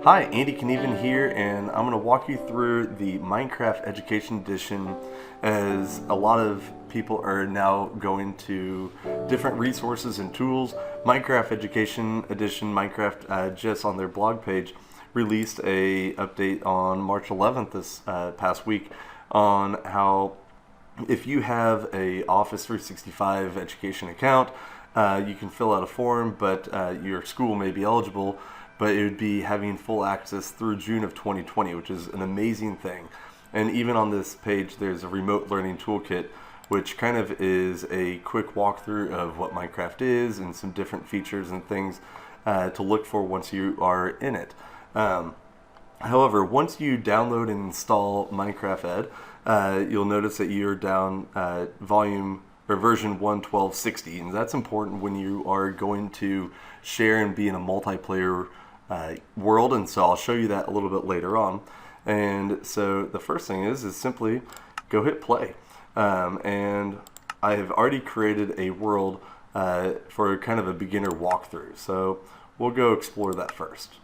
Hi, Andy Knueven here, and I'm going to walk you through the Minecraft Education Edition, as a lot of people are now going to different resources and tools. Minecraft Education Edition, Minecraft just on their blog page released a update on March 11th this past week on how if you have a Office 365 education account, you can fill out a form, but your school may be eligible, but it would be having full access through June of 2020, which is an amazing thing. And even on this page, there's a remote learning toolkit, which kind of is a quick walkthrough of what Minecraft is and some different features and things to look for once you are in it. However, once you download and install Minecraft Ed, you'll notice that you're down volume or version 1.12.60, and that's important when you are going to share and be in a multiplayer world, and so I'll show you that a little bit later on. And so the first thing is simply go hit play, and I have already created a world for kind of a beginner walkthrough, so we'll go explore that first.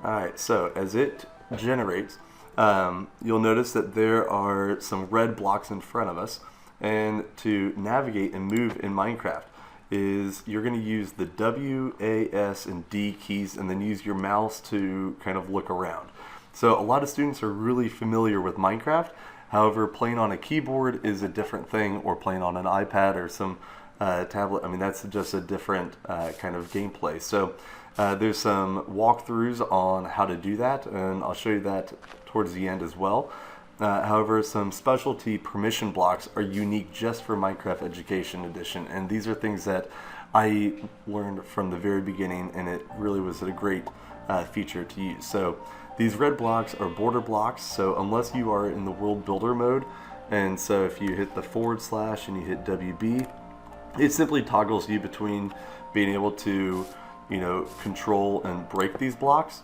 Alright, so as it generates, you'll notice that there are some red blocks in front of us, and to navigate and move in Minecraft is you're going to use the W, A, S, and D keys, and then use your mouse to kind of look around. So a lot of students are really familiar with Minecraft. However, playing on a keyboard is a different thing, or playing on an iPad or some tablet. I mean, that's just a different kind of gameplay. So there's some walkthroughs on how to do that, and I'll show you that towards the end as well. However, some specialty permission blocks are unique just for Minecraft Education Edition, and these are things that I learned from the very beginning, and it really was a great feature to use. So these red blocks are border blocks, so unless you are in the world builder mode, and so if you hit the / and you hit WB, it simply toggles you between being able to, control and break these blocks,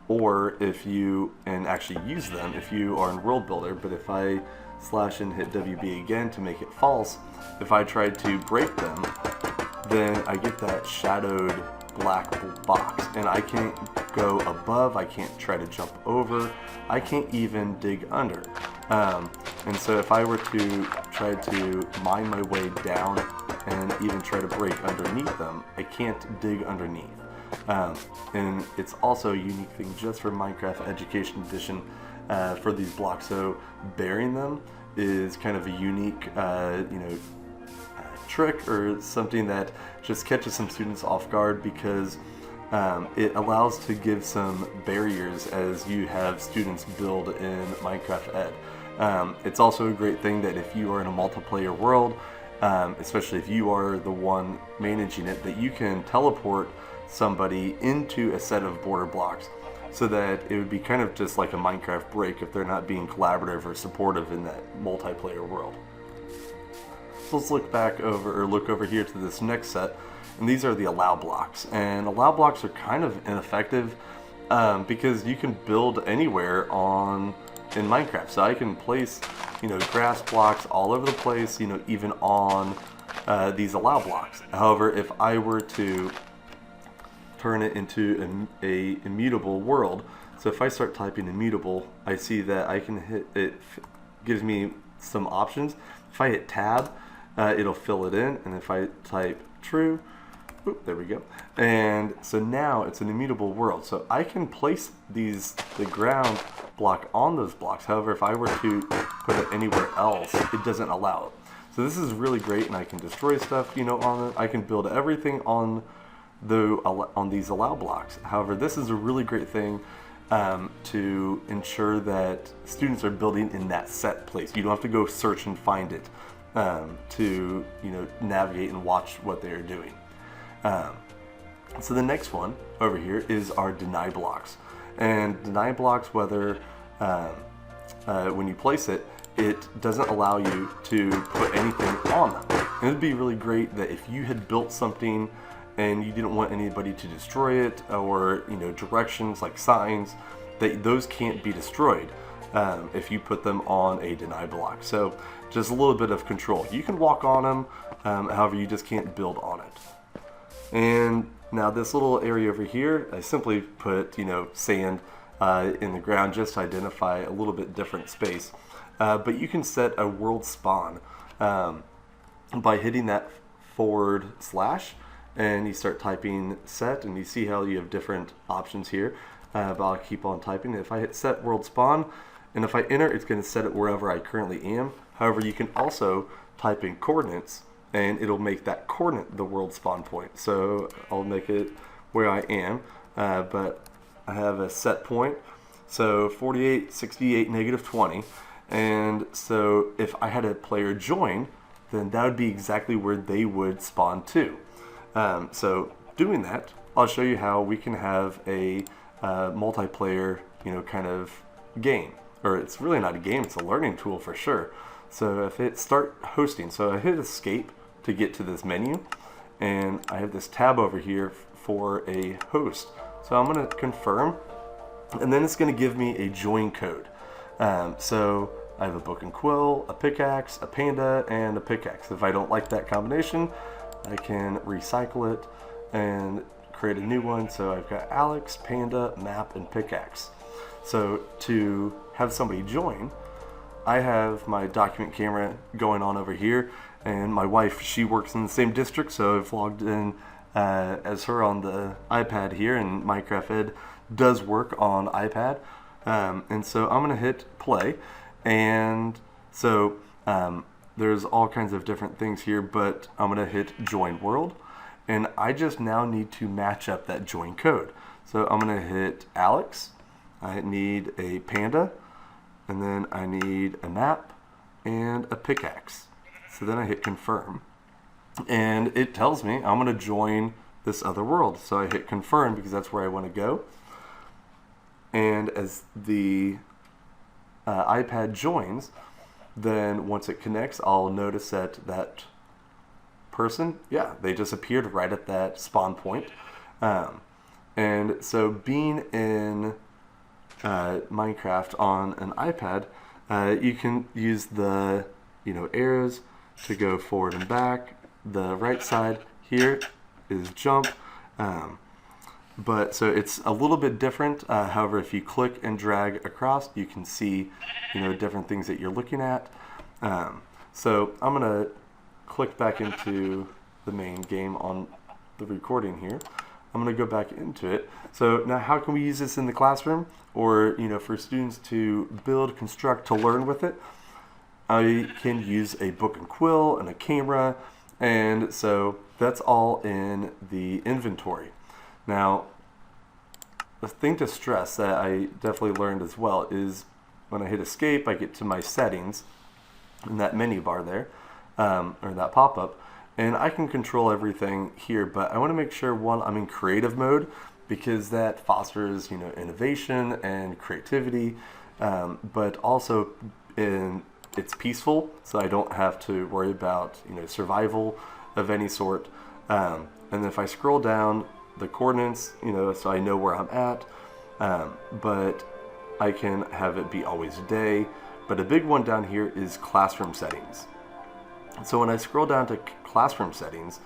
or if you actually use them if you are in world builder. But if I / and hit WB again to make it false, if I try to break them, then I get that shadowed black box, and I can't go above, I can't try to jump over, I can't even dig under. And so if I were to try to mine my way down and even try to break underneath them, I can't dig underneath. And it's also a unique thing just for Minecraft Education Edition for these blocks. So burying them is kind of a unique trick, or something that just catches some students off guard, because it allows to give some barriers as you have students build in Minecraft Ed. It's also a great thing that if you are in a multiplayer world, especially if you are the one managing it, that you can teleport somebody into a set of border blocks, so that it would be kind of just like a Minecraft break if they're not being collaborative or supportive in that multiplayer world. So let's look over here to this next set, and these are the allow blocks. And allow blocks are kind of ineffective because you can build anywhere in Minecraft. So I can place grass blocks all over the place, even on these allow blocks. However, if I were to turn it into a immutable world, so if I start typing immutable, I see that I can hit it, gives me some options. If I hit tab, it'll fill it in, and if I type true, there we go. And so now it's an immutable world, so I can place the ground block on those blocks. However, if I were to put it anywhere else, it doesn't allow it. So this is really great, and I can destroy stuff on it. I can build everything on these allow blocks. However, this is a really great thing to ensure that students are building in that set place. You don't have to go search and find it to navigate and watch what they are doing. So the next one over here is our deny blocks. And deny blocks, whether when you place it, it doesn't allow you to put anything on them. And it would be really great that if you had built something and you didn't want anybody to destroy it, or directions like signs, that those can't be destroyed if you put them on a deny block. So just a little bit of control. You can walk on them, however, you just can't build on it. And now this little area over here, I simply put, sand in the ground just to identify a little bit different space. But you can set a world spawn by hitting that / and you start typing set, and you see how you have different options here. But I'll keep on typing. If I hit set world spawn, and if I enter, it's going to set it wherever I currently am. However, you can also type in coordinates, and it'll make that coordinate the world spawn point. So I'll make it where I am, but I have a set point. So 48, 68, -20. And so if I had a player join, then that would be exactly where they would spawn to. So doing that, I'll show you how we can have a multiplayer, kind of game. Or it's really not a game, it's a learning tool for sure. So if it start hosting, so I hit escape to get to this menu, and I have this tab over here for a host. So I'm going to confirm, and then it's going to give me a join code. So I have a book and quill, a pickaxe, a panda, and a pickaxe. If I don't like that combination, I can recycle it and create a new one. So I've got Alex, panda, map, and pickaxe. So to have somebody join, I have my document camera going on over here, and my wife, she works in the same district, so I've logged in as her on the iPad here, and Minecraft Ed does work on iPad. And so I'm going to hit play, and so there's all kinds of different things here, but I'm going to hit join world, and I just now need to match up that join code. So I'm going to hit Alex, I need a panda, and then I need a map and a pickaxe. So then I hit confirm, and it tells me I'm going to join this other world. So I hit confirm because that's where I want to go. And as the iPad joins, then once it connects, I'll notice that person, they just appeared right at that spawn point. And so being in Minecraft on an iPad, you can use the arrows to go forward and back. The right side here is jump, but so it's a little bit different. However, if you click and drag across, you can see different things that you're looking at. So I'm gonna click back into the main game on the recording here. I'm going to go back into it. So now how can we use this in the classroom, or for students to build, construct, to learn with it? I can use a book and quill and a camera, and so that's all in the inventory. Now, the thing to stress that I definitely learned as well is when I hit escape, I get to my settings in that menu bar there, or that pop-up, and I can control everything here, but I want to make sure, one, I'm in creative mode, because that fosters innovation and creativity, but also it's peaceful, so I don't have to worry about survival of any sort. And then if I scroll down the coordinates, so I know where I'm at, but I can have it be always day. But a big one down here is classroom settings. So when I scroll down to classroom settings,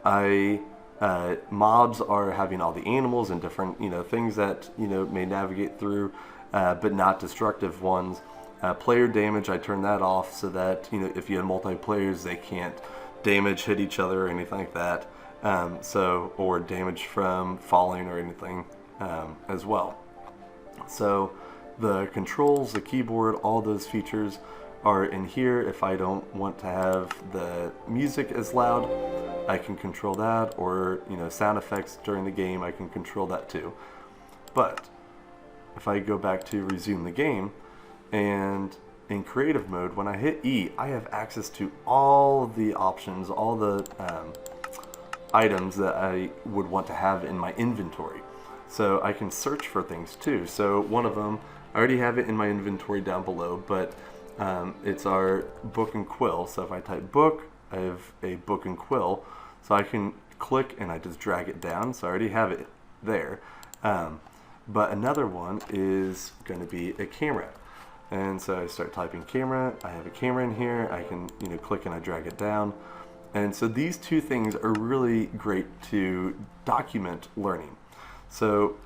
mobs are having all the animals and different things that may navigate through, but not destructive ones. Player damage, I turn that off so that if you have multiplayers, they can't damage, hit each other, or anything like that. Or damage from falling or anything as well. So the controls, the keyboard, all those features are in here. If I don't want to have the music as loud, I can control that, or sound effects during the game, I can control that too. But if I go back to resume the game, and in creative mode, when I hit E, I have access to all the options, all the items that I would want to have in my inventory. So I can search for things too. So one of them, I already have it in my inventory down below, but it's our book and quill. So if I type book, I have a book and quill. So I can click and I just drag it down. So I already have it there. But another one is going to be a camera. And so I start typing camera. I have a camera in here. I can click and I drag it down. And so these two things are really great to document learning. So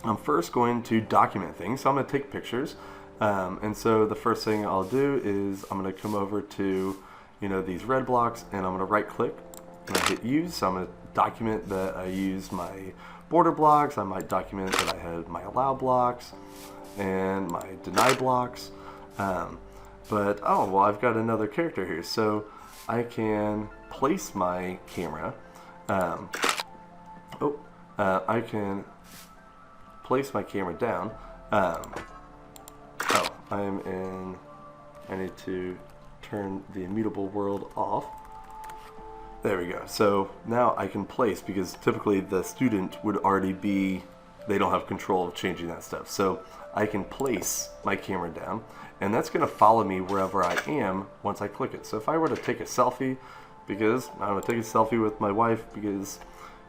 I'm first going to document things. So I'm going to take pictures. And so the first thing I'll do is I'm going to come over to, these red blocks, and I'm going to right click and I hit use. So I'm going to document that I use my border blocks. I might document that I had my allow blocks and my deny blocks. But I've got another character here. So I can place my camera. I can place my camera down. I need to turn the immutable world off. There we go. So now I can place, because typically the student would already be, they don't have control of changing that stuff. So I can place my camera down, and that's going to follow me wherever I am once I click it. So if I were to take a selfie, because I'm going to take a selfie with my wife, because,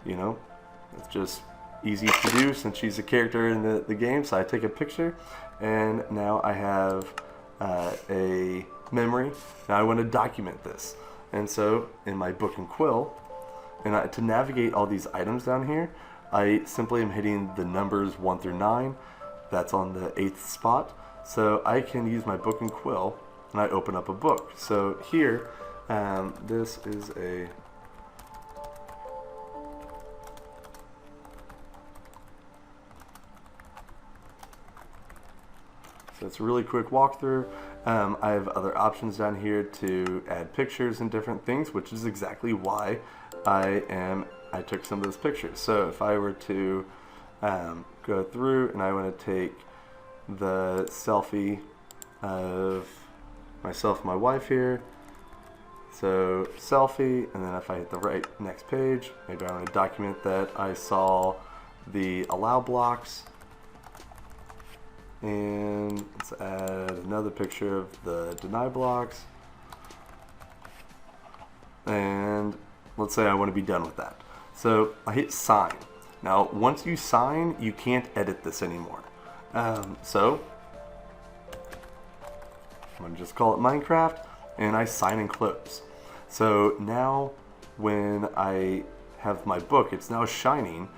it's just easy to do since she's a character in the game. So I take a picture, and now I have a memory. Now I want to document this. And so in my book and quill, to navigate all these items down here, I simply am hitting the numbers 1 through 9. That's on the 8th spot. So I can use my book and quill, and I open up a book. So here, this is a... So it's a really quick walkthrough. I have other options down here to add pictures and different things, which is exactly why I took some of those pictures. So if I were to go through and I want to take the selfie of myself and my wife here, so selfie, and then if I hit the next page, maybe I want to document that I saw the allow blocks. And let's add another picture of the deny blocks. And let's say I want to be done with that. So I hit sign. Now, once you sign, you can't edit this anymore. So I'm going to just call it Minecraft, and I sign and close. So now when I have my book, it's now shining.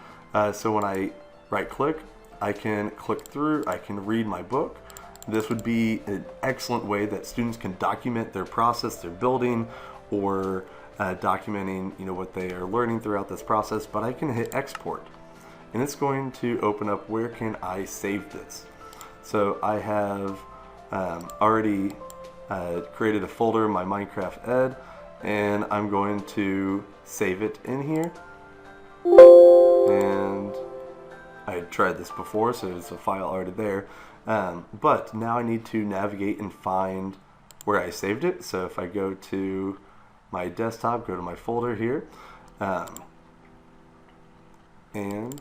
So when I right click, I can click through, I can read my book. This would be an excellent way that students can document their process, their building, or documenting what they are learning throughout this process. But I can hit export, and it's going to open up where can I save this. So I have already created a folder, my Minecraft Ed, and I'm going to save it in here. And I had tried this before, so there's a file already there. But now I need to navigate and find where I saved it. So if I go to my desktop, go to my folder here, and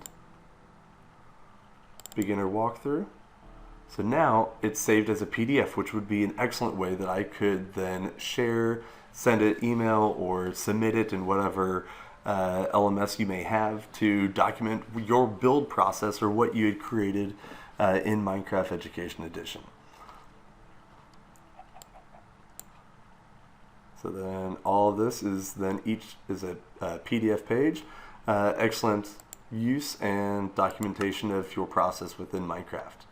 beginner walkthrough. So now it's saved as a PDF, which would be an excellent way that I could then share, send it, email, or submit it in whatever LMS you may have to document your build process or what you had created in Minecraft Education Edition. So then all of this is then each is a PDF page. Excellent use and documentation of your process within Minecraft.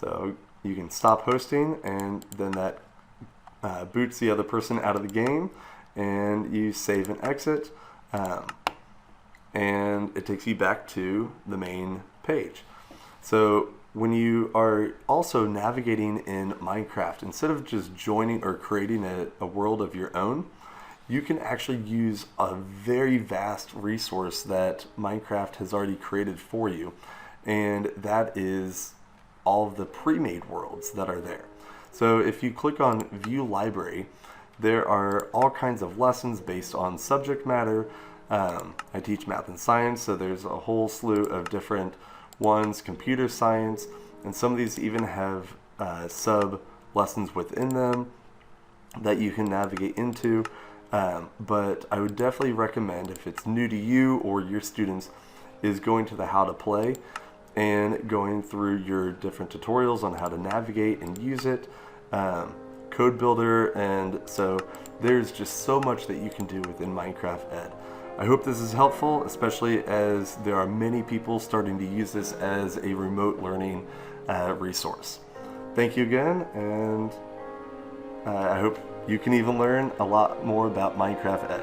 So you can stop hosting, and then that boots the other person out of the game, and you save and exit, and it takes you back to the main page. So when you are also navigating in Minecraft, instead of just joining or creating a world of your own, you can actually use a very vast resource that Minecraft has already created for you, and that is all of the pre-made worlds that are there. So if you click on View Library, there are all kinds of lessons based on subject matter. I teach math and science, so there's a whole slew of different ones, computer science, and some of these even have sub lessons within them that you can navigate into. But I would definitely recommend, if it's new to you or your students, is going to the How to Play and going through your different tutorials on how to navigate and use it. code builder, and so there's just so much that you can do within Minecraft Ed. I hope this is helpful, especially as there are many people starting to use this as a remote learning resource. Thank you again, and I hope you can even learn a lot more about Minecraft Ed.